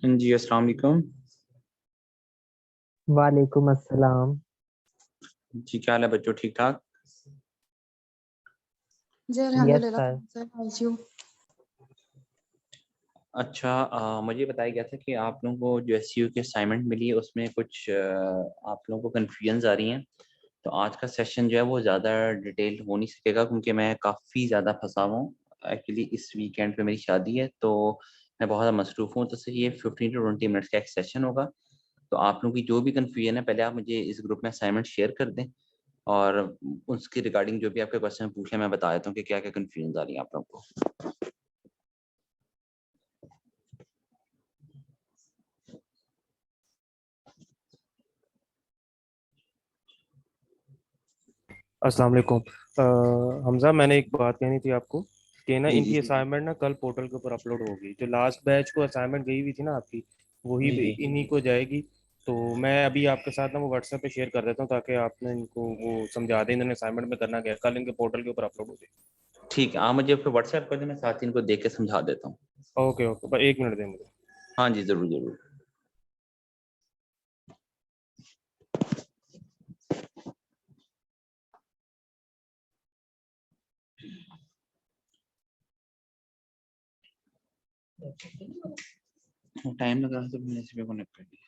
जी अस्सलाम वालेकुम। वालेकुम अस्सलाम। जी क्या हाल है बच्चों, ठीक ठाक? जी यस अल्हम्दुलिल्लाह sir. Sir, how are you? अच्छा, मुझे बताया गया था कि आप लोगों को जो एसईओ की असाइनमेंट मिली है उसमें कुछ आप लोगों को कन्फ्यूजन्स आ रही हैं। तो आज का सेशन जो है वो ज़्यादा डिटेल हो नहीं सकेगा क्योंकि मैं काफ़ी ज़्यादा फंसा हुआ हूँ। एक्चुअली इस वीकेंड पे मेरी शादी है तो मैं बहुत ज़्यादा मसरूफ़ हूँ, तो ये 15 टू 20 मिनट्स का एक सेशन होगा। तो आप लोगों की जो भी कन्फ्यूजन है पहले आप मुझे इस ग्रुप में असाइनमेंट शेयर कर दें और उसके रिगार्डिंग जो भी आपके क्वेश्चन पूछे मैं बता देता हूँ कि क्या क्या कन्फ्यूजन आ रही है आप लोगों को। अस्सलाम वालेकुम। हमजा, मैंने एक बात कहनी थी आपको कि ना जी जी इनकी असाइनमेंट ना कल पोर्टल के ऊपर अपलोड होगी। जो लास्ट बैच को असाइनमेंट गई हुई थी ना आपकी, वही जी जी। इन्हीं को जाएगी। तो मैं अभी आपके साथ ना वो व्हाट्सएप पे शेयर कर देता हूँ ताकि आपने इनको वो समझा दें इन्होंने असाइनमेंट में करना क्या है। कल इनके पोर्टल के ऊपर अपलोड हो जाएगी। ठीक है, आप मुझे फिर व्हाट्सएप कर दें, मैं साथ ही इनको देख के समझा देता हूँ। ओके ओके, बस एक मिनट दें मुझे। हाँ जी, ज़रूर ज़रूर। टाइम लग रहा था, मैंने इसी पे कनेक्ट कर दिया।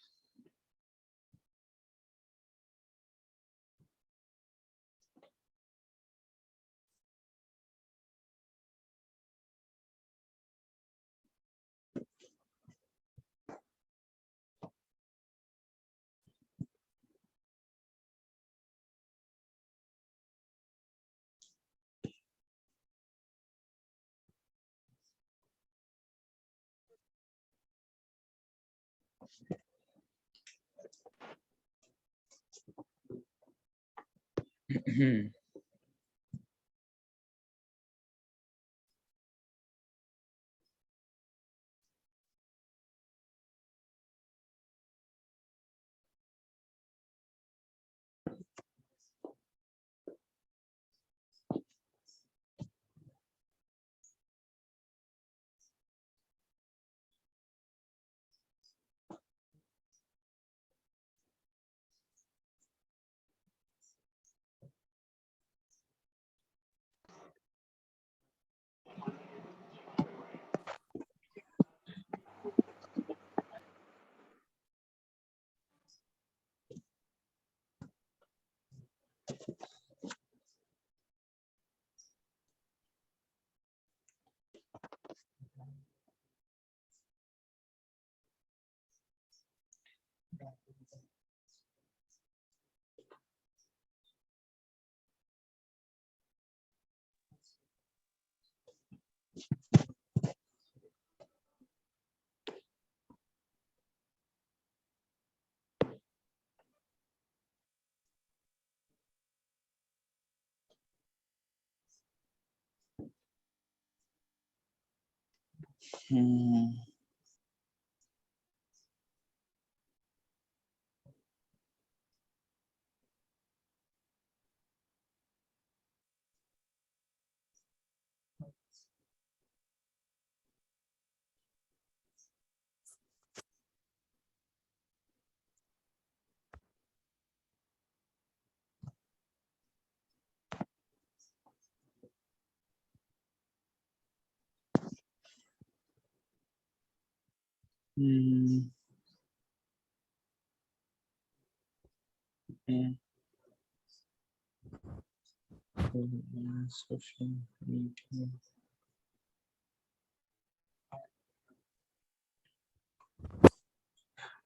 Social media.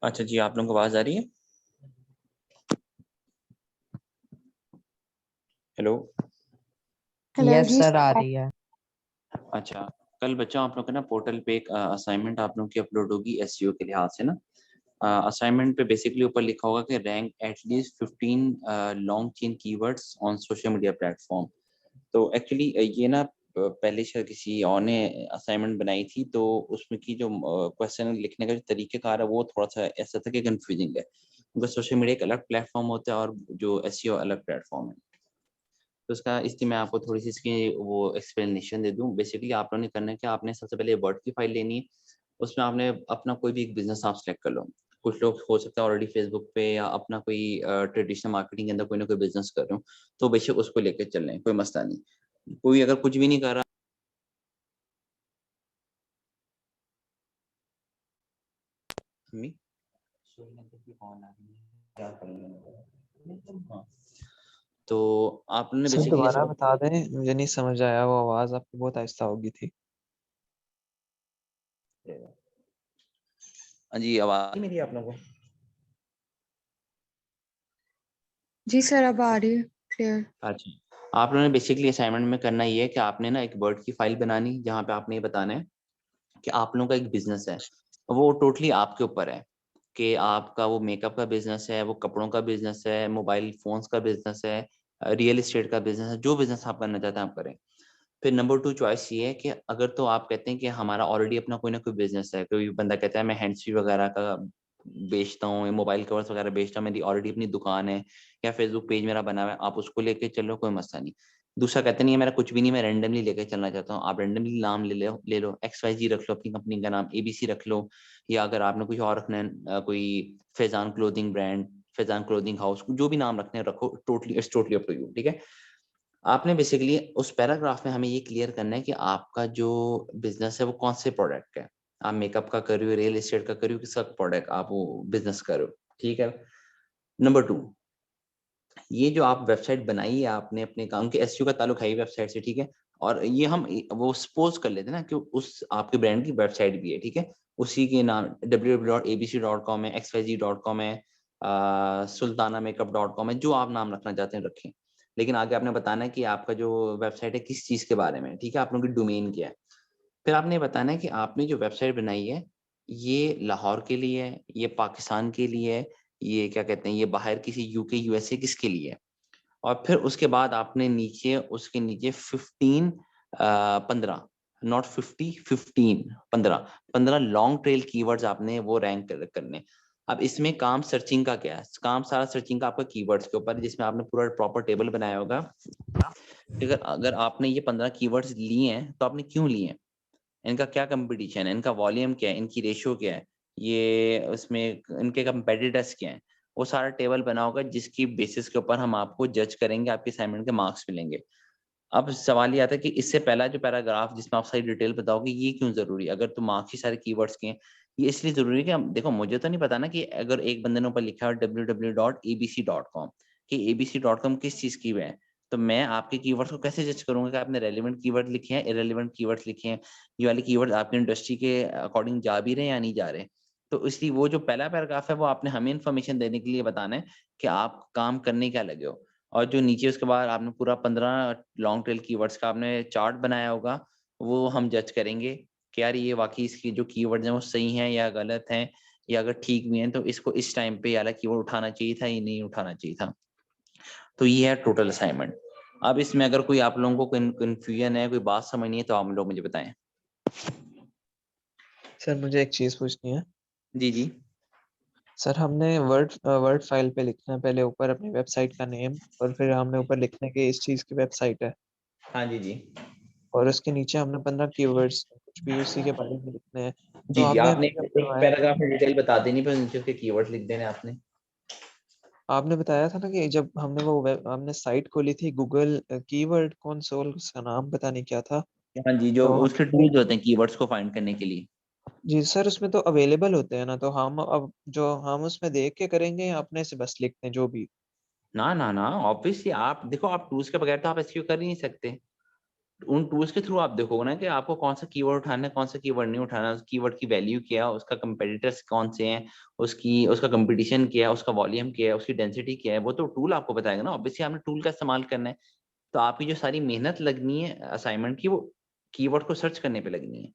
अच्छा जी, आप लोगों को आवाज आ रही है? हेलो। हेलो यस जी सर, आ रही है। अच्छा, कल बच्चों आप लोग का ना पोर्टल पे एक असाइनमेंट आप लोगों की अपलोड होगी एसईओ के लिहाज से ना। असाइनमेंट पे बेसिकली ऊपर लिखा होगा कि rank at least 15 long chain keywords on social media platform. तो एक्चुअली ये ना पहले शायद किसी और ने असाइनमेंट बनाई थी, तो उसमें की जो क्वेश्चन लिखने का जो तरीक़ेकार है वो थोड़ा सा ऐसा था कि कंफ्यूजिंग है, क्योंकि सोशल मीडिया एक अलग प्लेटफॉर्म होता है और जो एसईओ अलग प्लेटफॉर्म है। तो इसका इसलिए मैं आपको थोड़ी सी इसकी वो एक्सप्लेनेशन दे दूं। बेसिकली आप लोगों ने करना है कि आपने सबसे पहले वर्ड की फाइल लेनी है, उसमें आपने अपना कोई भी एक बिजनेस आप सेलेक्ट कर लो। कुछ लोग हो सकता है ऑलरेडी फेसबुक पे या अपना कोई ट्रेडिशनल मार्केटिंग के अंदर कोई ना कोई बिजनेस कर रहे हो, तो बेशक उसको लेके चल रहे हैं, कोई मसला नहीं। कोई अगर कुछ भी नहीं कर रहा, हाँ, तो आपने सर बेसिकली दोबारा बता दें, मुझे नहीं समझ आया, वो आवाज़ आपकी बहुत आहिस्ता होगी थी। हाँ जी, आवाज मेरी आप लोगों को? जी सर, अब आ रही है क्लियर। अच्छा, आप लोगों ने बेसिकली असाइनमेंट में करना ये है कि आपने ना एक वर्ड की फाइल बनानी, जहाँ पे आपने ये बताना है कि आप लोगों का एक बिजनेस है, वो टोटली आपके ऊपर है कि आपका वो मेकअप का बिजनेस है, वो कपड़ों का बिजनेस है, मोबाइल फोन्स का बिजनेस है, रियल एस्टेट का बिजनेस है, जो बिजनेस आप करना चाहते हैं आप करें। फिर नंबर 2 चॉइस ये है कि अगर तो आप कहते हैं कि हमारा ऑलरेडी अपना कोई ना कोई बिजनेस है, कोई बंदा कहता है मैं हैंड्स फ्री वगैरह का बेचता हूँ, मोबाइल कवर्स वगैरह बेचता हूँ, मेरी ऑलरेडी अपनी दुकान है या फेसबुक पेज मेरा बना हुआ है, आप उसको लेके चलो, कोई मसला नहीं। दूसरा कहते नहीं है मेरा कुछ भी नहीं, मैं रैंडमली लेके चलना चाहता हूँ, आप रैंडमली नाम ले लो XYZ रख लो, अपनी कंपनी का नाम ABC रख लो, या अगर आपने कुछ और रखना है, कोई Faizan clothing brand, Faizan clothing house, जो भी नाम रखने हैं रखो, totally it's totally up to you, ठीक है। आपने बेसिकली उस पैराग्राफ में हमें ये क्लियर करना है कि आपका जो बिजनेस है वो कौन से प्रोडक्ट का है। आप मेकअप का कर रहे हो, रियल एस्टेट का कर रहे हो, किसका प्रोडक्ट आप वो बिजनेस कर रहे हो, ठीक है। नंबर 2, ये जो आप वेबसाइट बनाई है आपने अपने काम के, एसईओ का ताल्लुक है ही वेबसाइट से, ठीक है। और ये हम वो सपोज कर लेते हैं ना कि उस आपके ब्रांड की वेबसाइट भी है, ठीक है। उसी के नाम www.abc.com है, xyz.com है, sultanamakeup.com है, जो आप नाम रखना चाहते हैं रखें। लेकिन आगे आपने बताना है कि आपका जो वेबसाइट है किस चीज के बारे में, ठीक है, आप लोगों की डोमेन क्या है। फिर आपने बताना है कि आपने जो वेबसाइट बनाई है ये लाहौर के लिए है, ये पाकिस्तान के लिए है, ये क्या कहते हैं, ये बाहर किसी यूके यूएसए किसके लिए है। और फिर उसके बाद आपने नीचे उसके नीचे 15 नॉट 50, 15 लॉन्ग ट्रेल कीवर्ड्स आपने वो रैंक करने। अब इसमें काम सर्चिंग का क्या है, काम सारा सर्चिंग का आपका कीवर्ड्स के ऊपर, जिसमें आपने पूरा प्रॉपर टेबल बनाया होगा। अगर अगर आपने ये 15 कीवर्ड्स लिए हैं तो आपने क्यों लिए हैं, इनका क्या कंपटीशन है, इनका वॉल्यूम क्या है, इनकी रेशियो क्या है, ये उसमें इनके कंपेटिटर्स क्या हैं, वो सारा टेबल बना होगा, जिसकी बेसिस के ऊपर हम आपको जज करेंगे, आपके असाइनमेंट के मार्क्स मिलेंगे। अब सवाल ये आता है कि इससे पहला जो पैराग्राफ जिसमें आप सारी डिटेल बताओगे, ये क्यों जरूरी है, अगर तो मार्क्स ही सारे कीवर्ड्स के हैं। ये इसलिए जरूरी है कि हम देखो, मुझे तो नहीं पता ना कि अगर एक बंदे ने ऊपर लिखा है www.abc.com कि abc.com किस चीज की है, तो मैं आपके कीवर्ड्स को कैसे जज करूंगा कि आपने रेलेवेंट कीवर्ड लिखे हैं, इरेलेवेंट कीवर्ड्स लिखे हैं, ये वाले कीवर्ड्स आपकी इंडस्ट्री के अकॉर्डिंग जा भी रहे हैं या नहीं जा रहे। तो इसलिए वो जो पहला पैराग्राफ है वो आपने हमें इन्फॉर्मेशन देने के लिए बताना है कि आप काम करने क्या लगे हो। और जो नीचे उसके बाद आपने पूरा 15 लॉन्ग टेल कीवर्ड्स का आपने चार्ट बनाया होगा, वो हम जज करेंगे कि यार ये वाकई इसकी जो कीवर्ड्स हैं वो सही हैं या गलत हैं, या अगर ठीक भी हैं तो इसको इस टाइम पे वाला कीवर्ड उठाना चाहिए था या नहीं उठाना चाहिए था। तो ये है टोटल असाइनमेंट। अब इसमें अगर कोई आप लोगों को कंफ्यूजन है, कोई बात समझ नहीं है, तो आप लोग मुझे बताएं। सर मुझे एक चीज़ पूछनी है। जी जी। सर हमने वर्ड फाइल पे लिखना है पहले ऊपर अपनी वेबसाइट का नेम, और फिर हमने ऊपर लिखना है कि इस चीज़ की वेबसाइट है, हाँ जी जी। और उसके नीचे हमने 15 कीवर्ड्स कुछ भी उसी के बारे में लिखने हैं। तो जी जी, आपने आपने अभी जब एक करवाया पैराग्राफ में डिटेल बता देनी, पर नीचे उसके कीवर्ड्स लिख देने आपने। आपने बताया था ना कि जब हमने हमने साइट खोली थी गूगल कीवर्ड कंसोल, उसका नाम पता नहीं क्या था। हाँ जी, जो तो उसके टूल्स होते हैं कीवर्ड्स को फाइंड करने के लिए। जी सर, उसमें तो अवेलेबल होते हैं ना, तो हम अब जो हम उसमें देख के करेंगे या अपने से बस लिखते हैं जो भी। ना ना ना, ऑब्वियसली आप देखो, आप टूल्स के बगैर तो आप एसईओ कर ही नहीं सकते। उन टूल्स के थ्रू आप देखोगे ना कि आपको कौन सा कीवर्ड उठाना है, कौन सा कीवर्ड नहीं उठाना, उस कीवर्ड की वैल्यू क्या है, उसका कंपेटिटर्स कौन से हैं, उसकी उसका कंपटीशन क्या है, उसका वॉल्यूम क्या है, उसकी डेंसिटी क्या है, वो तो टूल आपको बताएगा ना। ऑब्वियसली आपने टूल का इस्तेमाल करना है, तो आपकी जो सारी मेहनत लगनी है असाइनमेंट की, वो कीवर्ड को सर्च करने पे लगनी है।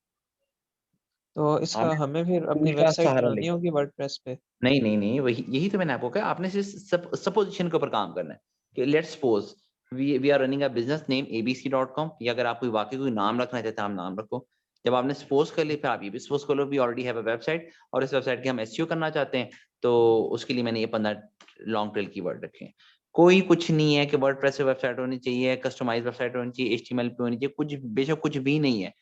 तो इसका आपने हमें फिर अपनी टूल का वेबसाइट सहारा बनानी ले, होगी वर्डप्रेस पे। नहीं नहीं नहीं, वही यही तो मैंने आपको कहा, आपने सिर्फ सपोजिशन के ऊपर काम करना है कि let's suppose we are running a business name abc.com, या अगर आप कोई वाकई कोई नाम रखना चाहते हैं आप नाम रखो। जब आपने सपोज कर लिया, फिर आप ये भी सपोज कर लो we already have a website, और इस वेबसाइट के हम एसईओ करना चाहते हैं, तो उसके लिए मैंने ये 15 लॉन्ग टेल कीवर्ड रखे हैं। कोई कुछ नहीं है कि वर्डप्रेस पे वेबसाइट होनी चाहिए, कस्टमाइज वेबसाइट होनी चाहिए, एचटीएमएल पे होनी चाहिए, कुछ बेशक कुछ भी नहीं है।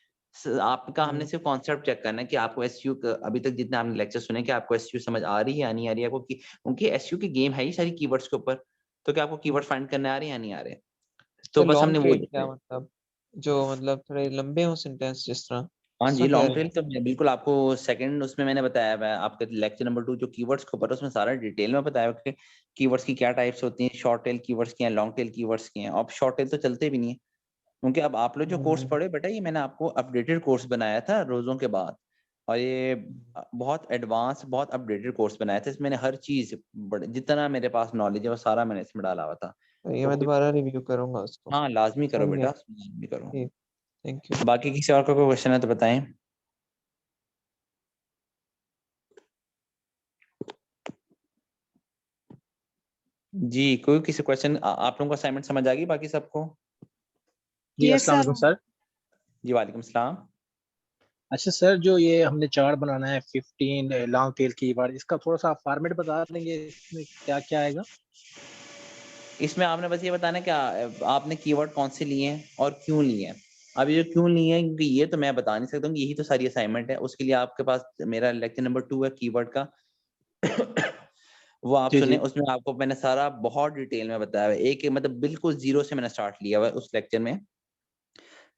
आपका हमने सिर्फ कॉन्सेप्ट चेक करना है कि आपको एसईओ अभी तक जितने आपने लेक्चर सुने कि आपको एसईओ समझ आ रही है या नहीं आ रही है आपको, क्योंकि एसईओ की गेम है ही सारी कीवर्ड्स के ऊपर, तो क्या आपको कीवर्ड फाइंड करने आ रहे हैं या नहीं आ रहे? तो सर बस हमने लॉन्ग वो टेल क्या मतलब, जो मतलब थोड़े लंबे हो सेंटेंस जिस तरह, हाँ ऐसा जी, कह लॉन्ग रहे टेल हैं? तो बिल्कुल आपको सेकंड उसमें मैंने बताया हुआ है, आपके लेक्चर नंबर 2 जो कीवर्ड्स के ऊपर है, उसमें सारा डिटेल में बताया हुआ है कि कीवर्ड्स की क्या टाइप्स होती हैं, शॉर्ट टेल कीवर्ड्स की हैं, लॉन्ग टेल कीवर्ड्स की हैं। अब शॉर्ट टेल तो चलते भी नहीं है, क्योंकि अब आप लोग जो कोर्स पढ़े बेटा, ये मैंने आपको अपडेटेड कोर्स बनाया था रोजों के बाद, और ये बहुत एडवांस बहुत अपडेटेड कोर्स बनाया था। इसमें मैंने हर चीज जितना मेरे पास नॉलेज है वो सारा मैंने इसमें डाला हुआ था। तो ये तो मैं कोई दोबारा रिव्यू करूंगा उसको। हाँ लाजमी करो सही है, बेटा, लाजमी करो। ठीक, थैंक यू। बाकी किसी और का कोई क्वेश्चन है तो बताएं। जी, कोई किसी क्वेश्चन, आप लोगों को असाइनमेंट समझ आ गई बाकी सबको? जी Yes, अस्सलाम sir. वालेकुम सर। जी वालेकुम सलाम। अच्छा सर, जो ये हमने चार्ट बनाना है 15 लॉन्ग टेल कीवर्ड, इसका थोड़ा सा फॉर्मेट बता देंगे, इसमें क्या क्या आएगा? इसमें आपने बस ये बताना है कि आपने कीवर्ड कौन से लिए हैं और क्यों लिए हैं। अब ये क्यों लिए हैं, क्योंकि ये तो मैं बता नहीं सकता हूँ, यही तो सारी असाइनमेंट है। उसके लिए आपके पास मेरा लेक्चर नंबर 2 है कीवर्ड का वो आप जी सुने, जी उसमें आपको मैंने सारा बहुत डिटेल में बताया हुआ है, एक मतलब बिल्कुल जीरो से मैंने स्टार्ट लिया हुआ है उस लेक्चर में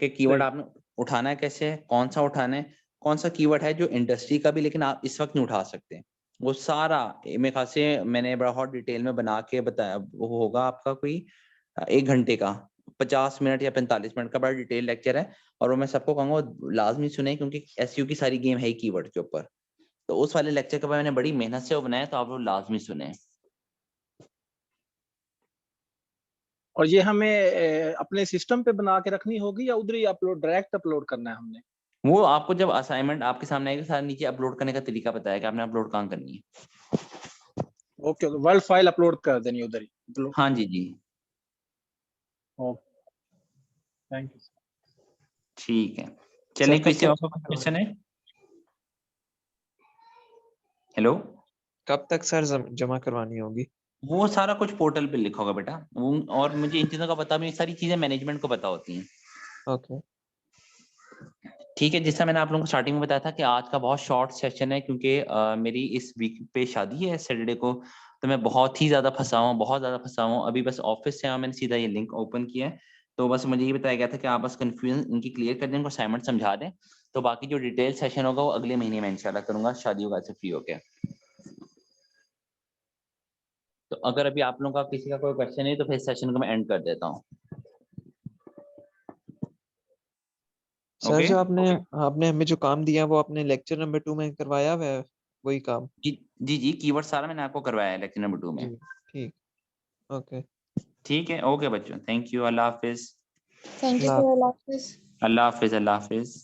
कि कीवर्ड सही। आपने उठाना है कैसे, कौन सा उठाना है, कौन सा कीवर्ड है जो इंडस्ट्री का भी लेकिन आप इस वक्त नहीं उठा सकते, वो सारा मेरे ख्याल से मैंने बहुत डिटेल में बना के बताया। वो होगा आपका कोई 1 घंटे का, 50 मिनट या 45 मिनट का बड़ा डिटेल लेक्चर है, और वो मैं सबको कहूँगा लाजमी सुने, क्योंकि एसईओ की सारी गेम है ही कीवर्ड के ऊपर। तो उस वाले लेक्चर के बाद मैंने बड़ी मेहनत से वो बनाया, तो आप लोग लाजमी सुने। और ये हमें अपने सिस्टम पे बना के रखनी होगी या उधर ही अपलोड, डायरेक्ट अपलोड करना है हमने? वो आपको जब असाइनमेंट आपके सामने आएगा, सारा नीचे अपलोड करने का तरीका बताया कि आपने अपलोड कहाँ करनी है। ओके, वर्ल्ड फाइल अपलोड कर देनी उधर ही। हाँ जी जी, ओके, थैंक यू। ठीक है। सर चलिए, कब किसी और तक का क्वेश्चन है? हेलो, कब तक सर जमा करवानी होगी? वो सारा कुछ पोर्टल पे लिखा होगा बेटा, वो और मुझे इन चीजों का पता भी नहीं, सारी चीजें मैनेजमेंट को पता होती हैं। ओके, ठीक है, जैसा मैंने आप लोगों को स्टार्टिंग में बताया था कि आज का बहुत शॉर्ट सेशन है, क्योंकि मेरी इस वीक पे शादी है सैटरडे को, तो मैं बहुत ही ज्यादा फंसा हूँ, बहुत ज्यादा फंसा हूँ। अभी बस ऑफिस से मैंने सीधा ये लिंक ओपन किया है, तो बस मुझे ये बताया गया था कि आप बस कंफ्यूजन इनकी क्लियर कर दें, उनको असाइनमेंट समझा दें, तो बाकी जो डिटेल सेशन होगा वो अगले महीने में इंशाल्लाह करूंगा, शादी होगा से फ्री होके। तो अगर अभी आप लोगों का किसी का कोई क्वेश्चन है तो फिर सेशन को मैं एंड कर देता हूँ। सर ओके जो आपने आपने हमें जो काम दिया वो आपने लेक्चर नंबर 2 में करवाया हुआ है, वही काम? जी जी जी, कीवर्ड सारा मैंने आपको करवाया है लेक्चर नंबर 2 में। जी, ठीक, ओके। ठीक है, ओके बच्चों, thank you, Allah Hafiz. Thank you, Allah sir. Allah Hafiz. Allah Hafiz, Allah Hafiz.